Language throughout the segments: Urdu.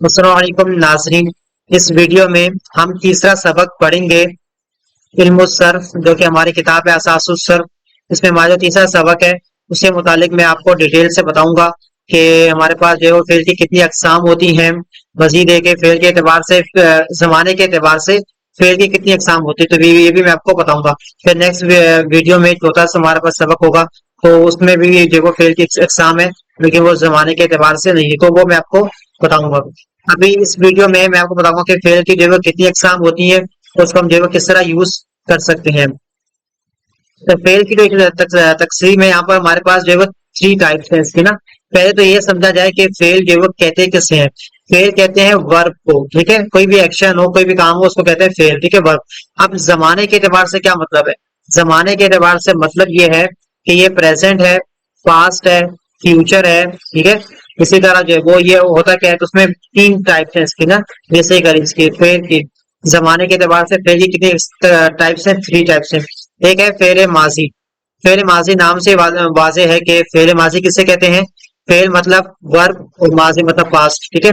السلام علیکم ناظرین، اس ویڈیو میں ہم تیسرا سبق پڑھیں گے علم الصرف، جو کہ ہماری کتاب ہے اساس الصرف۔ اس میں ہمارا جو تیسرا سبق ہے اس کے متعلق میں آپ کو ڈیٹیل سے بتاؤں گا کہ ہمارے پاس جو فعل کی کتنی اقسام ہوتی ہیں، مزید ہے کہ فعل کے اعتبار سے زمانے کے اعتبار سے فعل کی کتنی اقسام ہوتی ہے، تو یہ بھی میں آپ کو بتاؤں گا۔ پھر نیکسٹ ویڈیو میں چوتھا ہمارے پاس سبق ہوگا، تو اس میں بھی جو فعل کی اقسام ہے لیکن وہ زمانے کے اعتبار سے نہیں ہے، تو وہ میں آپ کو بتاؤں گا۔ ابھی اس ویڈیو میں آپ کو بتاؤں گا کہ فعل کی جو ہے کتنی اقسام ہوتی ہیں، اس کو ہم جو ہے کس طرح یوز کر سکتے ہیں۔ تو فعل کی جو تقسیم ہے، یہاں پر ہمارے پاس جو ہے 3 ٹائپس ہیں اس کی نا۔ پہلے تو یہ سمجھا جائے کہ فعل جو ہے کہتے کسے ہیں۔ فعل کہتے ہیں ورب کو، ٹھیک ہے، کوئی بھی ایکشن ہو، کوئی بھی کام ہو، اس کو کہتے ہیں فعل، ٹھیک ہے، ورب۔ اب زمانے کے اعتبار سے کیا مطلب ہے؟ زمانے کے اعتبار سے مطلب یہ ہے کہ یہ پریزنٹ ہے، پاسٹ ہے، فیوچر ہے، ٹھیک ہے۔ اسی طرح جو ہے وہ یہ ہوتا کیا ہے، تو اس میں 3 ٹائپس ہیں اس کی نا، جیسے اس کی فعل کی زمانے کے اعتبار سے فعل کی کتنی ٹائپس ہیں؟ 3 ٹائپس ہیں۔ ایک ہے فعل ماضی۔ فعل ماضی نام سے واضح ہے کہ فعل ماضی کسے کہتے ہیں؟ فعل مطلب ورب اور ماضی مطلب پاسٹ، ٹھیک ہے۔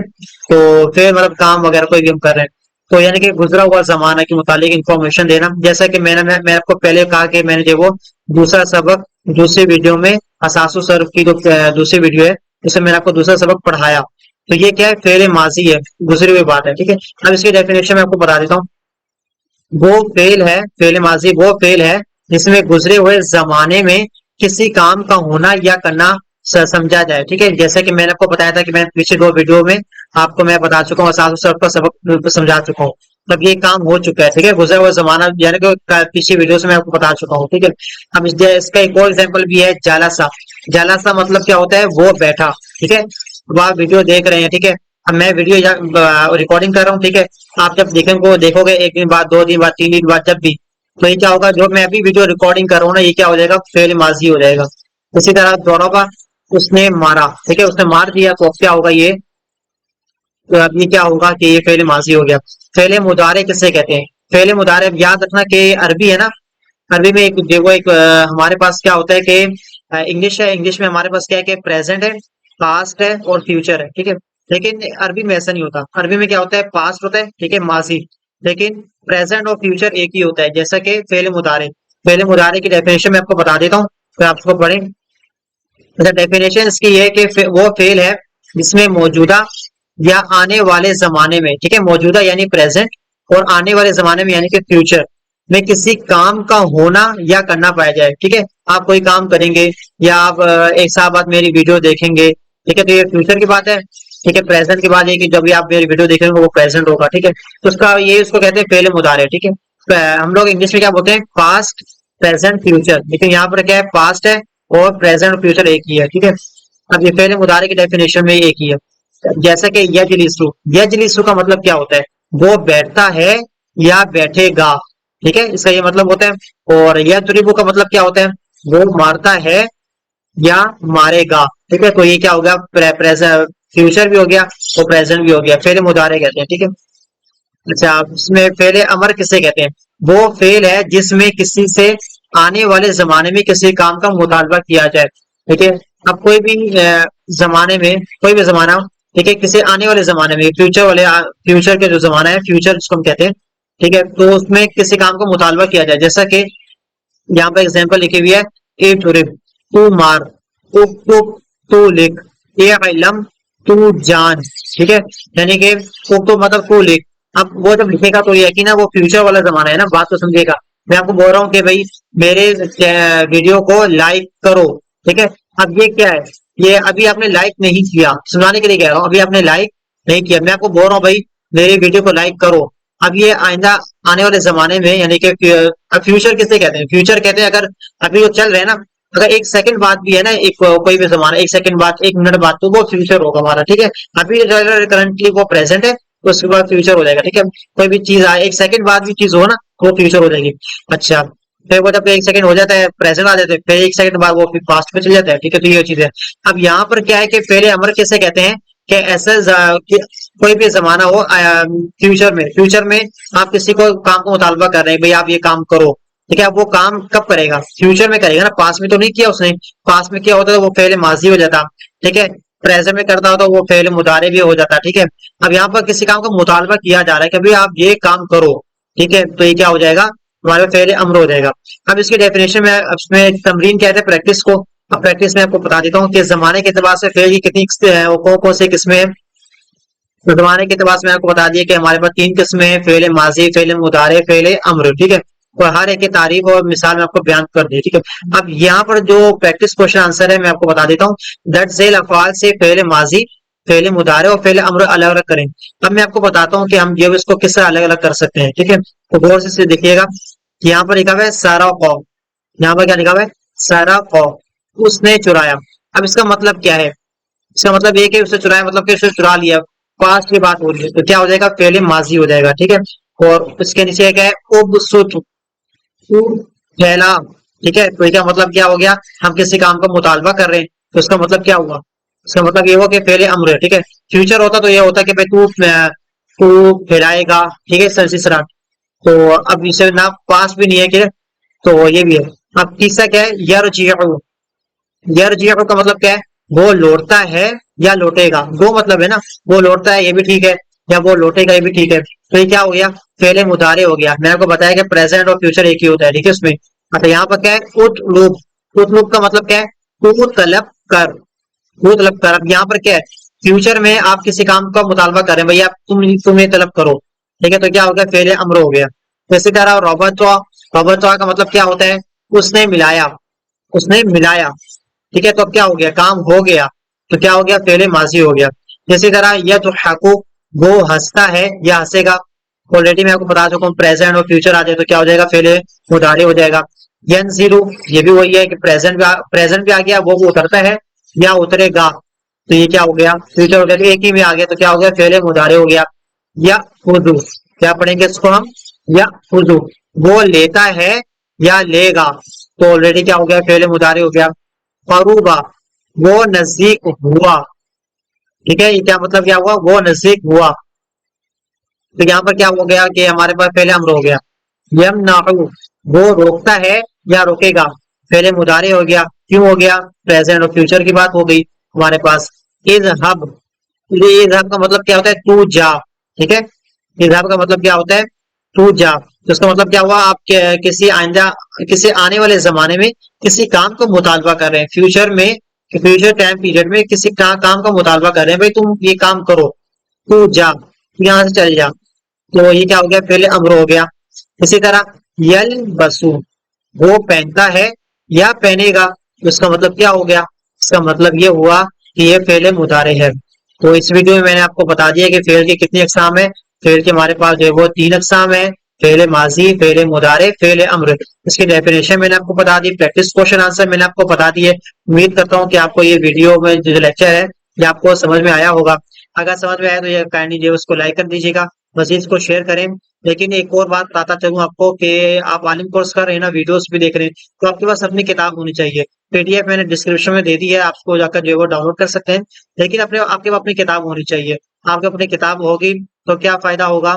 تو فعل مطلب کام وغیرہ کوئی بھی ہم کر رہے ہیں، تو یعنی کہ گزرا ہوا زمانہ کے متعلق انفارمیشن دینا۔ جیسا کہ میں آپ کو پہلے کہا کہ میں نے جو وہ دوسرا سبق دوسری ویڈیو میں اساس الصرف کی جو دوسری ویڈیو ہے اس میں نے آپ کو دوسرا سبق پڑھایا، تو یہ کیا ہے؟ فعل ماضی ہے، گزری ہوئی بات ہے، ٹھیک ہے۔ اب اس کی ڈیفینیشن میں آپ کو بتا دیتا ہوں۔ وہ فعل ہے، فعل ماضی وہ فعل ہے جس میں گزرے ہوئے زمانے میں کسی کام کا ہونا یا کرنا سمجھا جائے، ٹھیک ہے۔ جیسا کہ میں نے آپ کو بتایا تھا کہ میں پیچھے 2 ویڈیو میں آپ کو میں بتا چکا ہوں، اساس الصرف کا سبق سمجھا چکا ہوں، مطلب یہ کام ہو چکا ہے، ٹھیک ہے، گزرا ہوا زمانہ، یعنی کہ پچھلی ویڈیو سے میں آپ کو بتا چکا ہوں، ٹھیک ہے۔ اب اس کا ایک اور ایگزامپل بھی ہے، جالسا۔ جالسا مطلب کیا ہوتا ہے؟ وہ بیٹھا، ٹھیک ہے۔ اب آپ ویڈیو دیکھ رہے ہیں، ٹھیک ہے، اب میں ویڈیو ریکارڈنگ کر رہا ہوں، ٹھیک ہے۔ آپ جب دیکھو گے 1 دن بعد، 2 دن بعد، 3 دن بعد، جب بھی، تو یہ کیا ہوگا؟ جو میں ابھی ویڈیو ریکارڈنگ کر رہا ہوں نا، یہ کیا ہو جائے گا؟ فعل ماضی ہو جائے گا۔ اسی طرح دونوں کا اس نے مارا، ٹھیک ہے، اس نے مار دیا، تو اب کیا ہوگا؟ یہ تو اب یہ کیا ہوگا کہ یہ فعل ماضی ہو گیا۔ فعل مضارع کسے کہتے ہیں؟ فعل مضارع یاد رکھنا کہ عربی ہے نا، عربی میں ایک ہمارے پاس کیا ہوتا ہے کہ انگلش ہے، انگلش میں ہمارے پاس کیا ہے کہ پریزنٹ ہے، پاسٹ ہے اور فیوچر ہے، ٹھیک ہے۔ لیکن عربی میں ایسا نہیں ہوتا، عربی میں کیا ہوتا ہے؟ پاسٹ ہوتا ہے، ٹھیک ہے، ماضی، لیکن پریزنٹ اور فیوچر ایک ہی ہوتا ہے، جیسا کہ فعل مضارع۔ فعل مضارع کی ڈیفینیشن میں آپ کو بتا دیتا ہوں، پھر آپ اس کو پڑھیں۔ ڈیفینیشن اس کی یہ ہے کہ وہ فعل ہے جس میں موجودہ یا آنے والے زمانے میں، ٹھیک ہے، موجودہ یعنی پریزنٹ اور آنے والے زمانے میں یعنی کہ فیوچر میں کسی کام کا ہونا یا کرنا پایا جائے، ٹھیک ہے۔ آپ کوئی کام کریں گے یا آپ ایک سال بعد میری ویڈیو دیکھیں گے، ٹھیک ہے، تو یہ فیوچر کی بات ہے، ٹھیک ہے۔ پریزنٹ کی بات یہ کہ جب بھی آپ میری ویڈیو دیکھیں گے وہ پریزنٹ ہوگا، ٹھیک ہے۔ تو اس کو کہتے ہیں فعل مضارع، ٹھیک ہے۔ ہم لوگ انگلش میں کیا بولتے ہیں؟ پاسٹ، پریزنٹ، فیوچر، لیکن یہاں پر کیا ہے؟ پاسٹ ہے اور پریزنٹ اور فیوچر ایک ہی ہے، ٹھیک ہے۔ اب یہ فعل مضارع کی ڈیفینیشن میں ایک ہی ہے، جیسا کہ یجلسو۔ یجلسو کا مطلب کیا ہوتا ہے؟ وہ بیٹھتا ہے یا بیٹھے گا، ٹھیک ہے، اس کا یہ مطلب ہوتا ہے۔ اور یضربو کا مطلب کیا ہوتا ہے؟ وہ مارتا ہے یا مارے گا، ٹھیک ہے۔ تو یہ کیا ہو گیا؟ فیوچر بھی ہو گیا اور پریزنٹ بھی ہو گیا، فعل مضارع کہتے ہیں، ٹھیک ہے۔ اچھا، اس میں فعل امر کسے کہتے ہیں؟ وہ فعل ہے جس میں کسی سے آنے والے زمانے میں کسی کام کا مطالبہ کیا جائے، ٹھیک ہے۔ اب کوئی بھی زمانے میں، کوئی بھی زمانہ، ٹھیک ہے، کسی آنے والے زمانے میں، فیوچر کے جو زمانہ ہے، فیوچر جس کو ہم کہتے ہیں، ٹھیک ہے، تو اس میں کسی کام کا مطالبہ کیا جائے، جیسا کہ یہاں پہ ایگزامپل لکھی ہوئی ہے، تو مار، تو لکھ، اے علم، تو جان، ٹھیک ہے، یعنی کہ تو مطلب تو لکھ۔ اب وہ جب لکھے گا تو یقینا وہ فیوچر والا زمانہ ہے نا، بات تو سمجھے گا۔ میں آپ کو بول رہا ہوں کہ بھائی میرے ویڈیو کو لائک کرو، ٹھیک ہے۔ اب یہ کیا ہے؟ یہ ابھی آپ نے لائک نہیں کیا، سنانے کے لیے کہہ رہا ہوں، ابھی آپ نے لائک نہیں کیا، میں آپ کو بول رہا ہوں بھائی میری ویڈیو کو لائک کرو۔ اب یہ آئندہ آنے والے زمانے میں، یعنی کہ فیوچر کسے کہتے ہیں؟ فیوچر کہتے ہیں اگر ابھی وہ چل رہے ہیں نا، اگر 1 سیکنڈ بعد بھی ہے نا، کوئی بھی زمانہ 1 سیکنڈ بعد، 1 منٹ بعد، تو وہ فیوچر ہوگا ہمارا، ٹھیک ہے۔ ابھی کرنٹلی وہ پریزنٹ ہے، تو اس کے بعد فیوچر ہو جائے گا، ٹھیک ہے۔ کوئی بھی چیز آئے 1 سیکنڈ بعد بھی چیز ہو نا، وہ فیوچر ہو جائے گی۔ اچھا، پھر وہ جب 1 سیکنڈ ہو جاتا ہے پریزنٹ آ جاتا ہے، پھر 1 سیکنڈ بعد وہ پاسٹ میں چل جاتا ہے، ٹھیک ہے۔ تو یہ چیز ہے۔ اب یہاں پر کیا ہے کہ فعل امر کیسے کہتے ہیں کہ ایسا کوئی بھی زمانہ ہو فیوچر میں آپ کسی کو کام کو مطالبہ کر رہے ہیں، بھائی آپ یہ کام کرو، ٹھیک ہے۔ اب وہ کام کب کرے گا؟ فیوچر میں کرے گا نا، پاس میں تو نہیں کیا اس نے، پاس میں کیا ہوتا ہے وہ فعل ماضی ہو جاتا، ٹھیک ہے۔ پریزنٹ میں کرتا ہو تو وہ فعل مضارع بھی ہو جاتا ہے. ٹھیک ہے. اب یہاں پر کسی کام کا مطالبہ کیا جا رہا ہے کہ بھائی آپ یہ کام کرو. ٹھیک ہے. تو یہ کیا ہو جائے گا؟ ہمارے فعل امر ہو جائے گا. اب اس کی ڈیفینیشن میں اس میں تمرین کہتے ہیں پریکٹس کو. اب پریکٹس میں آپ کو بتا دیتا ہوں کہ زمانے کے اعتبار سے فعل کی کتنی کون سی قسمیں ہیں. زمانے کے اعتبار سے میں آپ کو بتا دیا کہ ہمارے پاس 3 قسمیں ہیں: فعل ماضی، فعل مضارع، فعل امر. ٹھیک ہے. اور ہر ایک کی تعریف اور مثال میں آپ کو بیان کر دی. ٹھیک ہے. اب یہاں پر جو پریکٹس کوشچن آنسر ہے میں آپ کو بتا دیتا ہوں. دیٹ ذیل افعال سے فعل ماضی، فعل مضارع اور فعل امر الگ الگ کریں. اب میں آپ کو بتاتا ہوں کہ ہم جو اس کو کس طرح الگ الگ کر سکتے ہیں. ٹھیک ہے. تو غور سے دیکھیے گا. یہاں پر لکھا ہوا ہے سرق. یہاں پر کیا لکھا ہوا ہے؟ سرق. اس نے چرایا. اب اس کا مطلب کیا ہے؟ اس کا مطلب یہ کہ اسے چرایا مطلب کہ اسے چرا لیا. پاسٹ کی بات ہو رہی ہے تو کیا ہو جائے گا؟ فعل ماضی ہو جائے گا. ٹھیک ہے. اور اس کے نیچے کیا ہے؟ ابسط. پھیلا. ٹھیک ہے. تو کیا مطلب کیا ہو گیا؟ ہم کسی کام کا مطالبہ کر رہے ہیں تو اس کا مطلب کیا ہوا؟ اس کا مطلب یہ ہوا کہ فعل امر ہے. ٹھیک ہے. فیوچر ہوتا تو یہ ہوتا کہ بھائی تو پھیلائے گا. ٹھیک ہے. اسی طرح تو اب اسے نہ پاس بھی نہیں ہے کہ تو یہ بھی ہے. اب تیسرا کیا ہے؟ یرجع. یرجع کا مطلب کیا ہے؟ وہ لوٹتا ہے یا لوٹے گا. دو مطلب ہے نا. وہ لوٹتا ہے یہ بھی ٹھیک ہے، یا وہ لوٹے گا یہ بھی ٹھیک ہے. تو یہ کیا ہو گیا؟ فعل مضارع ہو گیا. میں نے آپ کو بتایا کہ پریزنٹ اور فیوچر ایک ہی ہوتا ہے. ٹھیک ہے. اس میں اچھا یہاں پر کیا ہے؟ اطلب. اطلب کا مطلب کیا ہے؟ تو طلب کر. تو طلب کر. اب یہاں پر کیا ہے؟ فیوچر میں آپ کسی کام کا مطالبہ کر رہے ہیں بھائی آپ تم یہ طلب کرو. ٹھیک ہے. تو کیا ہو گیا؟ فعل امر ہو گیا. اسی طرح ربطہ. ربطہ کا مطلب کیا ہوتا ہے؟ اس نے ملایا. اس نے ملایا. ٹھیک ہے. تو اب کیا ہو گیا؟ کام ہو گیا. تو کیا ہو گیا؟ فعل ماضی ہو گیا. اسی طرح یضحک. وہ ہنستا ہے یا ہنسے گا. آلریڈی میں آپ کو بتا چکا ہوں پریزنٹ اور فیوچر آ جائے تو کیا ہو جائے گا؟ فعل مضارع ہو جائے گا. ینزل. یہ بھی وہی ہے کہ پریزنٹ بھی آ گیا وہ اترتا ہے یا اترے گا. تو یہ کیا ہو گیا؟ فیوچر ہو گیا. ایک ہی میں آ گیا تو کیا ہو گیا؟ فعل مضارع ہو گیا. یا خذو. کیا پڑھیں گے اس کو ہم؟ یا خذو. وہ لیتا ہے یا لے گا. تو آلریڈی کیا ہو گیا؟ فعل مضارع ہو گیا. قروبا. وہ نزدیک ہوا. ٹھیک ہے. یہ کیا مطلب کیا ہوا؟ وہ نزدیک ہوا. تو یہاں پر کیا ہو گیا کہ ہمارے پاس فعل امر ہو گیا. یمنع. وہ روکتا ہے یا روکے گا. فعل مضارع ہو گیا. کیوں ہو گیا؟ پریزنٹ اور فیوچر کی بات ہو گئی ہمارے پاس. اذهب. اذهب کا مطلب کیا ہوتا ہے؟ تو جا. ٹھیک ہے. اذهب کا مطلب کیا ہوتا ہے؟ تو جا. تو اس کا مطلب کیا ہوا؟ آپ کسی آنے والے زمانے میں کسی کام کو مطالبہ کر رہے ہیں. فیوچر میں فیوچر ٹائم پیریڈ میں کسی کام کا مطالبہ کر رہے ہیں بھائی تم یہ کام کرو. تو جا. یہاں سے چل جا. تو یہ کیا ہو گیا؟ فعل امر ہو گیا. اسی طرح یلبسو. وہ پہنتا ہے یا پہنے گا. اس کا مطلب کیا ہو گیا؟ اس کا مطلب یہ ہوا کہ یہ فعل مضارع ہے. تو اس ویڈیو میں نے آپ کو بتا دیا کہ فعل کی کتنی اقسام ہے. فعل کے ہمارے پاس جو ہے وہ 3 اقسام ہے: فعل ماضی، فعل مضارع، فعل امر. اس کی ڈیفینیشن میں نے آپ کو بتا دی. پریکٹس کوشچن آنسر میں نے آپ کو بتا دیے. امید کرتا ہوں کہ آپ کو یہ ویڈیو میں جو لیکچر ہے یہ آپ کو سمجھ میں آیا ہوگا. اگر سمجھ میں آیا تو یہ کائنڈلی جو اس کو لائک کر دیجیے گا، مزید کو شیئر کریں. لیکن ایک اور بات بتاتا چلوں آپ کو کہ آپ عالم کورس کر رہے ہیں نا، ویڈیوز بھی دیکھ رہے ہیں تو آپ کے پاس اپنی کتاب ہونی چاہیے. پی ڈی ایف میں نے ڈسکرپشن میں دے دی ہے، آپ کو جا کر جو ہے وہ ڈاؤن لوڈ کر سکتے ہیں. لیکن آپ کے پاس اپنی کتاب ہونی چاہیے. آپ کے اپنی کتاب ہوگی تو کیا فائدہ ہوگا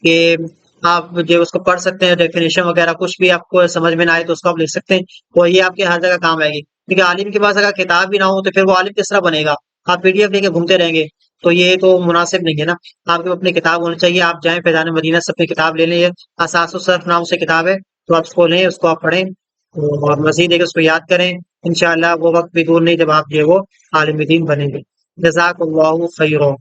کہ آپ جو اس کو پڑھ سکتے ہیں. ڈیفینیشن وغیرہ کچھ بھی آپ کو سمجھ میں نہ آئے تو اس کو آپ لکھ سکتے ہیں. وہ یہ آپ کے ہر جگہ کام آئے گی. کیونکہ عالم کے پاس اگر کتاب بھی نہ ہو تو پھر وہ عالم کس طرح بنے گا؟ آپ پی ڈی ایف لے کے گھومتے رہیں گے تو یہ تو مناسب نہیں ہے نا. آپ کو اپنی کتاب ہونی چاہیے. آپ جائیں فیضان مدینہ سے اپنی کتاب لے لیں. اساس الصرف نام سے کتاب ہے تو آپ اس کو لیں، اس کو آپ پڑھیں اور مزید ہے کہ اس کو یاد کریں. انشاءاللہ وہ وقت بھی دور نہیں جب آپ جو ہے وہ عالم دین بنیں گے. جزاک اللہ خیرا.